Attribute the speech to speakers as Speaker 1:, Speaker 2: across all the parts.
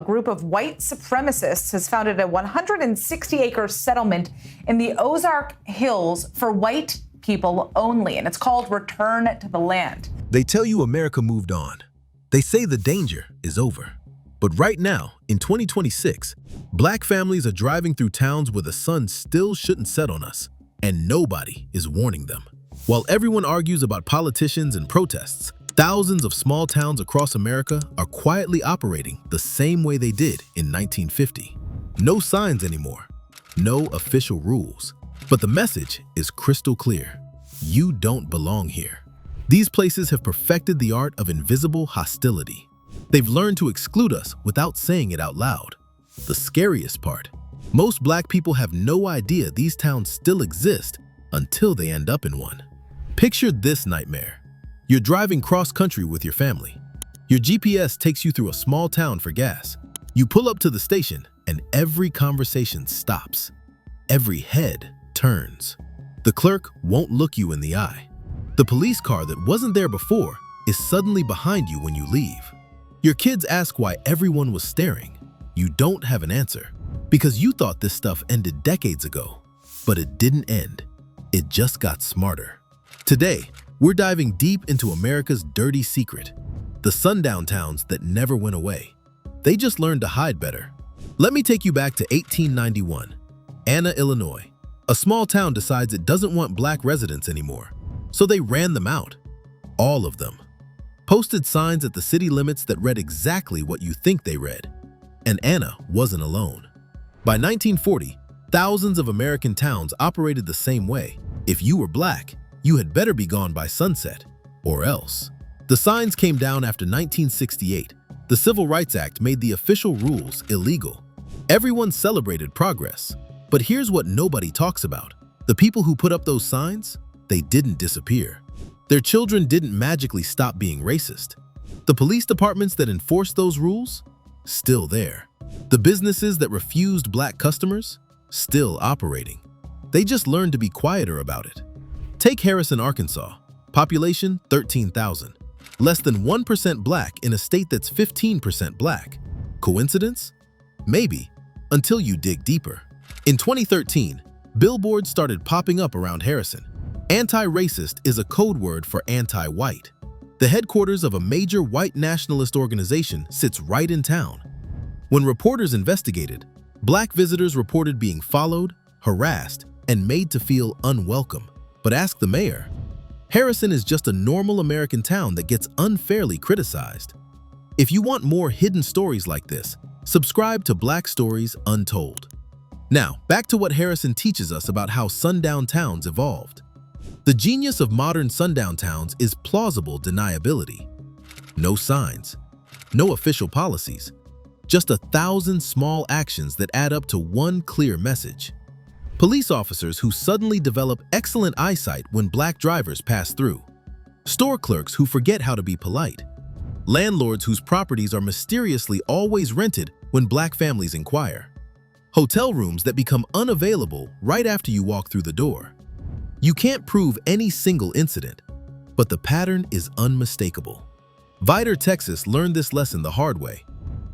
Speaker 1: A group of white supremacists has founded a 160-acre settlement in the Ozark Hills for white people only, and it's called Return to the Land.
Speaker 2: They tell you America moved on. They say the danger is over. But right now, in 2026, black families are driving through towns where the sun still shouldn't set on us, and nobody is warning them. While everyone argues about politicians and protests, thousands of small towns across America are quietly operating the same way they did in 1950. No signs anymore, no official rules. But the message is crystal clear. You don't belong here. These places have perfected the art of invisible hostility. They've learned to exclude us without saying it out loud. The scariest part, most black people have no idea these towns still exist until they end up in one. Picture this nightmare. You're driving cross-country with your family. Your GPS takes you through a small town for gas. You pull up to the station and every conversation stops. Every head turns. The clerk won't look you in the eye. The police car that wasn't there before is suddenly behind you when you leave. Your kids ask why everyone was staring. You don't have an answer because you thought this stuff ended decades ago. But it didn't end. It just got smarter. Today, we're diving deep into America's dirty secret, the sundown towns that never went away. They just learned to hide better. Let me take you back to 1891. Anna, Illinois. A small town decides it doesn't want black residents anymore, so they ran them out. All of them. Posted signs at the city limits that read exactly what you think they read. And Anna wasn't alone. By 1940, thousands of American towns operated the same way. If you were black, you had better be gone by sunset, or else. The signs came down after 1968. The Civil Rights Act made the official rules illegal. Everyone celebrated progress. But here's what nobody talks about. The people who put up those signs, they didn't disappear. Their children didn't magically stop being racist. The police departments that enforced those rules, still there. The businesses that refused black customers, still operating. They just learned to be quieter about it. Take Harrison, Arkansas. Population 13,000. Less than 1% black in a state that's 15% black. Coincidence? Maybe, until you dig deeper. In 2013, billboards started popping up around Harrison. Anti-racist is a code word for anti-white. The headquarters of a major white nationalist organization sits right in town. When reporters investigated, black visitors reported being followed, harassed, and made to feel unwelcome. But ask the mayor. Harrison is just a normal American town that gets unfairly criticized. If you want more hidden stories like this, subscribe to Black Stories Untold. Now, back to what Harrison teaches us about how sundown towns evolved. The genius of modern sundown towns is plausible deniability. No signs, no official policies, just 1,000 small actions that add up to one clear message. Police officers who suddenly develop excellent eyesight when black drivers pass through. Store clerks who forget how to be polite. Landlords whose properties are mysteriously always rented when black families inquire. Hotel rooms that become unavailable right after you walk through the door. You can't prove any single incident, but the pattern is unmistakable. Vidor, Texas learned this lesson the hard way.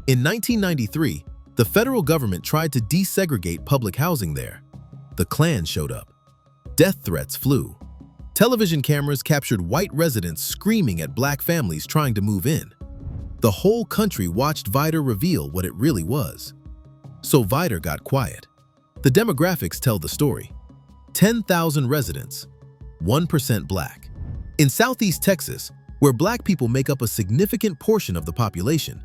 Speaker 2: In 1993, the federal government tried to desegregate public housing there. The Klan showed up. Death threats flew. Television cameras captured white residents screaming at black families trying to move in. The whole country watched Vidor reveal what it really was. So Vidor got quiet. The demographics tell the story. 10,000 residents, 1% black. In Southeast Texas, where black people make up a significant portion of the population.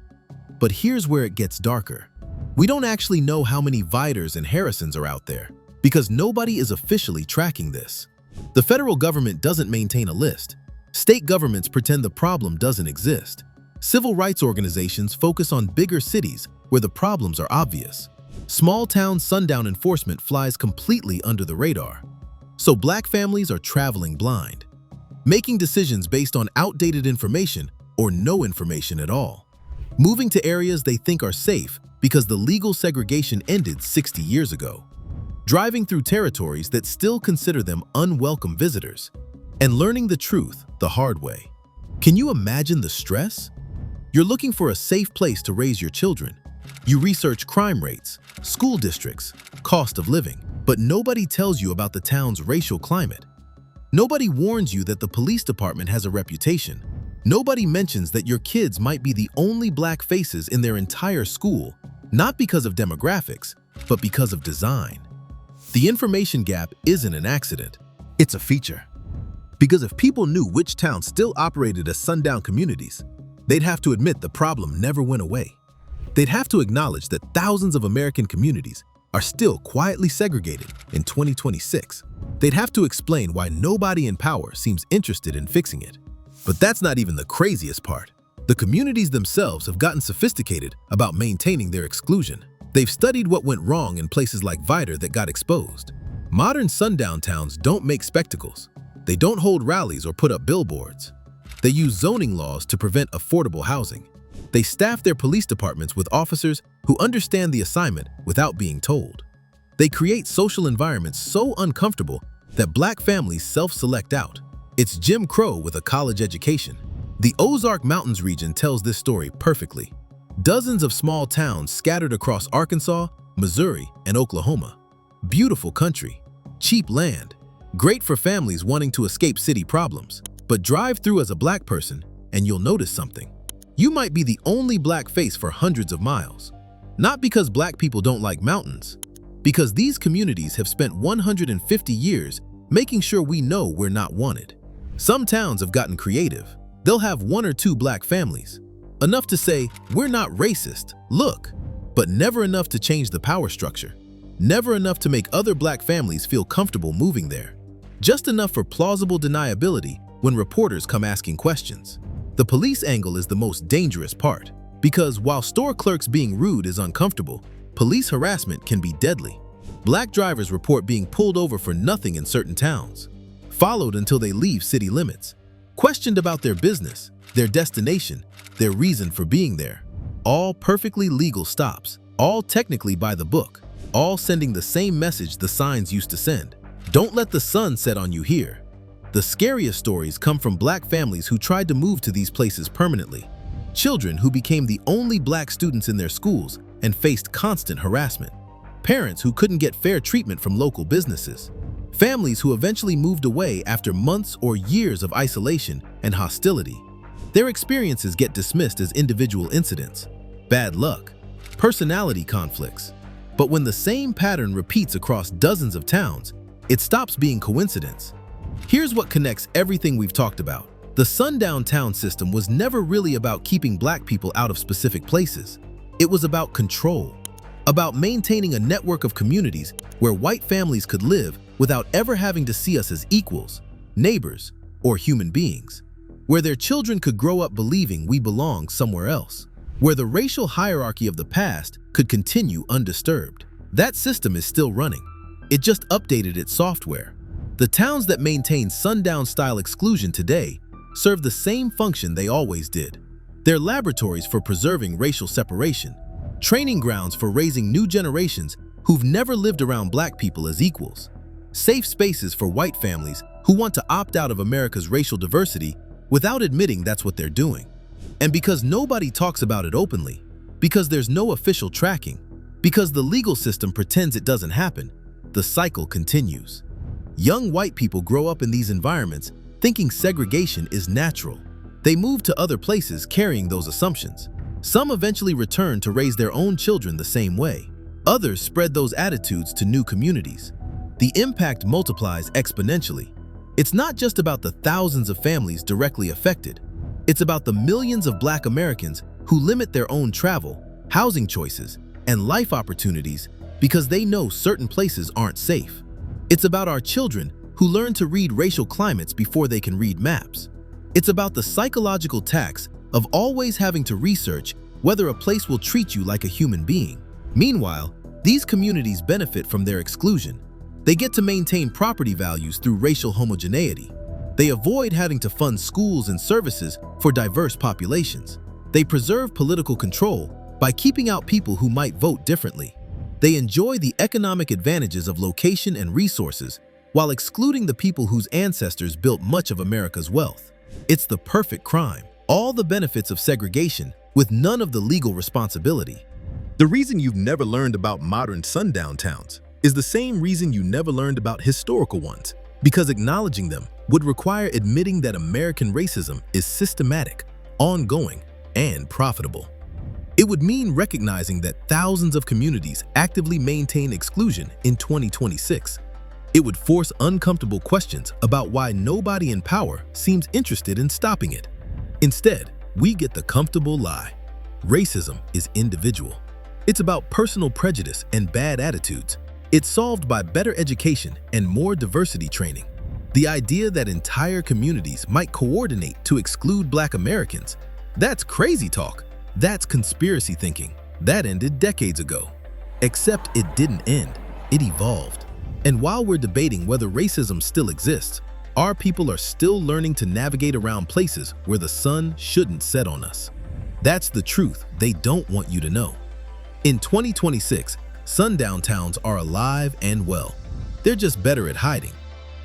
Speaker 2: But here's where it gets darker. We don't actually know how many Vidors and Harrisons are out there, because nobody is officially tracking this. The federal government doesn't maintain a list. State governments pretend the problem doesn't exist. Civil rights organizations focus on bigger cities where the problems are obvious. Small-town sundown enforcement flies completely under the radar. So black families are traveling blind, making decisions based on outdated information or no information at all. Moving to areas they think are safe because the legal segregation ended 60 years ago. Driving through territories that still consider them unwelcome visitors, and learning the truth the hard way. Can you imagine the stress? You're looking for a safe place to raise your children, You research crime rates, school districts, cost of living, but nobody tells you about the town's racial climate. Nobody warns you that the police department has a reputation. Nobody mentions that your kids might be the only black faces in their entire school, not because of demographics, but because of design. The information gap isn't an accident, it's a feature. Because if people knew which towns still operated as sundown communities, they'd have to admit the problem never went away. They'd have to acknowledge that thousands of American communities are still quietly segregated in 2026. They'd have to explain why nobody in power seems interested in fixing it. But that's not even the craziest part. The communities themselves have gotten sophisticated about maintaining their exclusion. They've studied what went wrong in places like Vidor that got exposed. Modern sundown towns don't make spectacles. They don't hold rallies or put up billboards. They use zoning laws to prevent affordable housing. They staff their police departments with officers who understand the assignment without being told. They create social environments so uncomfortable that black families self-select out. It's Jim Crow with a college education. The Ozark Mountains region tells this story perfectly. Dozens of small towns scattered across Arkansas, Missouri, and Oklahoma. Beautiful country, cheap land, great for families wanting to escape city problems. But drive through as a black person and you'll notice something. You might be the only black face for hundreds of miles. Not because black people don't like mountains, because these communities have spent 150 years making sure we know we're not wanted. Some towns have gotten creative. They'll have one or two black families. Enough to say, we're not racist, look, but never enough to change the power structure. Never enough to make other black families feel comfortable moving there. Just enough for plausible deniability when reporters come asking questions. The police angle is the most dangerous part, because while store clerks being rude is uncomfortable, police harassment can be deadly. Black drivers report being pulled over for nothing in certain towns, followed until they leave city limits, questioned about their business, their destination, their reason for being there. All perfectly legal stops, all technically by the book, all sending the same message the signs used to send. Don't let the sun set on you here. The scariest stories come from black families who tried to move to these places permanently. Children who became the only black students in their schools and faced constant harassment. Parents who couldn't get fair treatment from local businesses. Families who eventually moved away after months or years of isolation and hostility. Their experiences get dismissed as individual incidents, bad luck, personality conflicts. But when the same pattern repeats across dozens of towns, it stops being coincidence. Here's what connects everything we've talked about. The sundown town system was never really about keeping black people out of specific places. It was about control, about maintaining a network of communities where white families could live without ever having to see us as equals, neighbors, or human beings, where their children could grow up believing we belong somewhere else, where the racial hierarchy of the past could continue undisturbed. That system is still running. It just updated its software. The towns that maintain sundown-style exclusion today serve the same function they always did. They're laboratories for preserving racial separation, training grounds for raising new generations who've never lived around black people as equals, safe spaces for white families who want to opt out of America's racial diversity without admitting that's what they're doing. And because nobody talks about it openly, because there's no official tracking, because the legal system pretends it doesn't happen, the cycle continues. Young white people grow up in these environments thinking segregation is natural. They move to other places carrying those assumptions. Some eventually return to raise their own children the same way. Others spread those attitudes to new communities. The impact multiplies exponentially. It's not just about the thousands of families directly affected. It's about the millions of black Americans who limit their own travel, housing choices, and life opportunities because they know certain places aren't safe. It's about our children who learn to read racial climates before they can read maps. It's about the psychological tax of always having to research whether a place will treat you like a human being. Meanwhile, these communities benefit from their exclusion. They get to maintain property values through racial homogeneity. They avoid having to fund schools and services for diverse populations. They preserve political control by keeping out people who might vote differently. They enjoy the economic advantages of location and resources while excluding the people whose ancestors built much of America's wealth. It's the perfect crime. All the benefits of segregation with none of the legal responsibility. The reason you've never learned about modern sundown towns is the same reason you never learned about historical ones, because acknowledging them would require admitting that American racism is systematic, ongoing, and profitable. It would mean recognizing that thousands of communities actively maintain exclusion in 2026. It would force uncomfortable questions about why nobody in power seems interested in stopping it. Instead, we get the comfortable lie. Racism is individual. It's about personal prejudice and bad attitudes. It's solved by better education and more diversity training. The idea that entire communities might coordinate to exclude Black Americans, that's crazy talk. That's conspiracy thinking. That ended decades ago. Except it didn't end, it evolved. And while we're debating whether racism still exists, our people are still learning to navigate around places where the sun shouldn't set on us. That's the truth they don't want you to know. In 2026, sundown towns are alive and well. They're just better at hiding.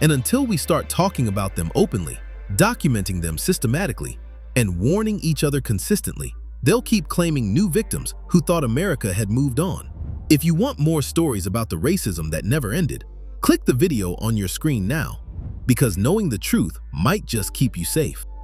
Speaker 2: And until we start talking about them openly, documenting them systematically, and warning each other consistently, they'll keep claiming new victims who thought America had moved on. If you want more stories about the racism that never ended, click the video on your screen now, because knowing the truth might just keep you safe.